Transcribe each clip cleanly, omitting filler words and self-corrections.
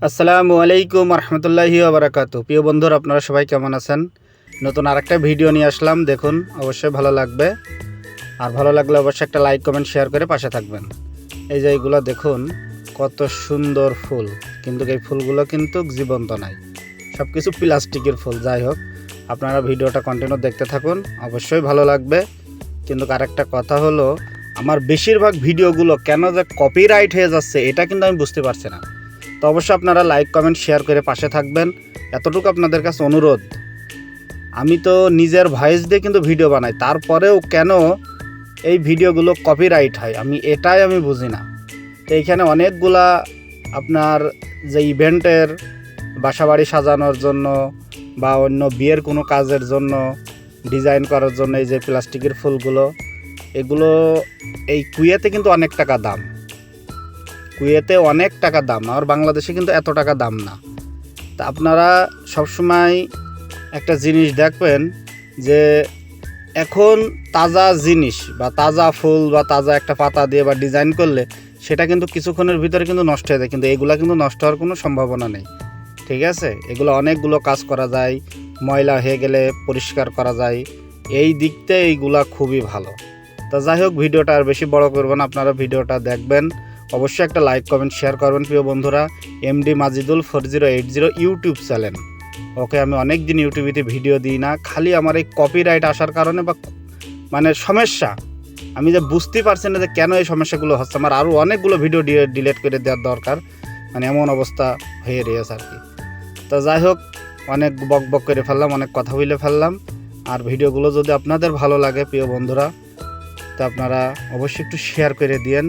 আসসালামু আলাইকুম রহমতুল্লাহি ওয়া প্রিয় বন্ধুরা, আপনারা সবাই কেমন আছেন? নতুন আরেকটা ভিডিও নিয়ে আসলাম। দেখুন, অবশ্যই ভালো লাগবে। আর ভালো লাগলে অবশ্যই একটা লাইক কমেন্ট শেয়ার করে পাশে থাকবেন। এই যে এইগুলো দেখুন, কত সুন্দর ফুল, কিন্তু এই ফুলগুলো কিন্তু জীবন্ত নাই, সব কিছু প্লাস্টিকের ফুল। যাই হোক, আপনারা ভিডিওটা কন্টিনিউ দেখতে থাকুন, অবশ্যই ভালো লাগবে। কিন্তু আরেকটা কথা হলো, আমার বেশিরভাগ ভিডিওগুলো কেন যে কপিরাইট হয়ে যাচ্ছে এটা কিন্তু আমি বুঝতে পারছি না। তো অবশ্যই আপনারা লাইক কমেন্ট শেয়ার করে পাশে থাকবেন, এতটুকু আপনাদের কাছে অনুরোধ। আমি তো নিজের ভয়েস দিয়ে কিন্তু ভিডিও বানাই, তারপরেও কেন এই ভিডিওগুলো কপিরাইট হয় আমি এটাই বুঝি না। তো এইখানে অনেকগুলা আপনার যে ইভেন্টের বাসাবাড়ি সাজানোর জন্য বা অন্য বিয়ের কোনো কাজের জন্য ডিজাইন করার জন্য এই যে প্লাস্টিকের ফুলগুলো, এগুলো এই কুয়েতে কিন্তু অনেক টাকা দাম। কুয়েতে অনেক টাকা দাম, আর বাংলাদেশে কিন্তু এত টাকা দাম না। তা আপনারা সবসময় একটা জিনিস দেখবেন যে এখন তাজা জিনিস বা তাজা ফুল বা তাজা একটা পাতা দিয়ে বা ডিজাইন করলে সেটা কিন্তু কিছুক্ষণের ভিতরে কিন্তু নষ্ট হয়ে যায়, কিন্তু এগুলা কিন্তু নষ্ট হওয়ার কোনো সম্ভাবনা নেই। ঠিক আছে, এগুলো অনেকগুলো কাজ করা যায়, ময়লা হয়ে গেলে পরিষ্কার করা যায়, এই দিকতে এইগুলা খুবই ভালো। তো যাই হোক, ভিডিওটা আর বেশি বড় করব না, আপনারা ভিডিওটা দেখবেন, অবশ্যই একটা লাইক কমেন্ট শেয়ার করবেন। প্রিয় বন্ধুরা, এমডি মাজিদুল 4080 ইউটিউব চ্যানেল। ওকে, আমি অনেক দিন ইউটিউবেতে ভিডিও দিই না, খালি আমার এই কপিরাইট আসার কারণে বা মানে সমস্যা, আমি যে বুঝতে পারছি না যে কেন এই সমস্যাগুলো হচ্ছে। আমার আরও অনেকগুলো ভিডিও ডিলিট করে দেওয়ার দরকার, মানে এমন অবস্থা হয়ে রয়েছে আর কি। তো যাই হোক, অনেক বক বক করে ফেললাম, অনেক কথা বলে ফেললাম। আর ভিডিওগুলো যদি আপনাদের ভালো লাগে প্রিয় বন্ধুরা, তো আপনারা অবশ্যই একটু শেয়ার করে দিয়েন,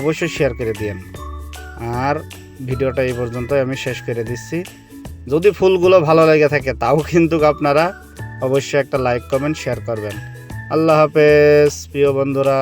অবশ্যই শেয়ার করে দিয়েন। আর ভিডিওটা এই পর্যন্তই আমি শেষ করে দিচ্ছি। যদি ফুলগুলো ভালো লেগে থাকে তাও কিন্তু আপনারা অবশ্যই একটা লাইক কমেন্ট শেয়ার করবেন। আল্লাহ হাফেজ প্রিয় বন্ধুরা।